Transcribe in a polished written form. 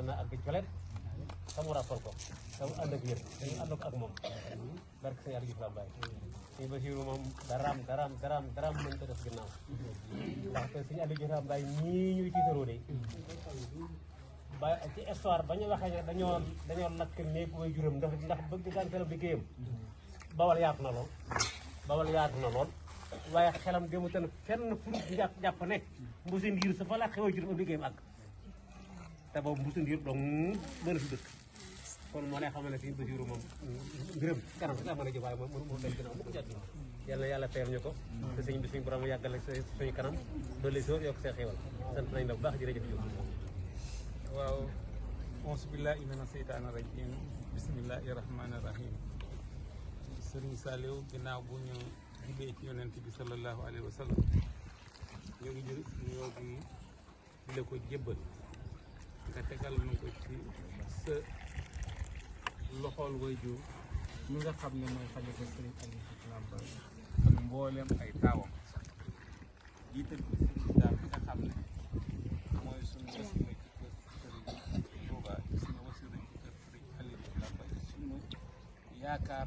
na àgg colet sama rappal ko sama ànd ak yéen dañu ànd ak moom barke sëñ Aliou Diouf Lambaye sëñ Basiru moom daraam mën ko def ginnaaw ndaxte sëñ Aliou Diouf Lambaye ñii ñuy tiitaroo de ba ci histoire ba ñu waxee ne dañoo lakk néeg way juróom ndax bëgg daan xelam liggéeyam bawal yaatu na lool waaye xelam demutoon fenn fu jàpp nekk mbusi ndiir sa fa la xew juróom ab liggéeyam àgg te boobu mbusi ndiir donc mën a fi dëkk kon moo lay xamal ne sëñ Basiru moom ngërëm kanam si la mën a jëf waaye moom dañ gënaaw mu ko jàdd yàlla na yàlla fayal ñu ko te sëñ bi suñu borom yàggal suñu kanam doole soo yokk see xéwal sant nañ la bu baax jërëjëf Diop waaw auzu billahi mina seytaani rajim bismillahi rahmaani rahim sëriñ Saliou ginnaaw bu ñu jubee ci yonent bi sallallahu alayhi wa sallam ñoo ngi jël nuyoo bi di la ko jébbal nga tegal na ko ci sa loxool waajur mi nga xam ne mooy xalifa sëriñ Aliou Diouf Lambaye ak mboolem ay taawam jiital ko sëriñ daam bi nga xam ne mooy suñu wasila ci kër sëriñ Touba suñu wasila ci kër sëriñ Aliou Diouf Lambaye suñu yaakaar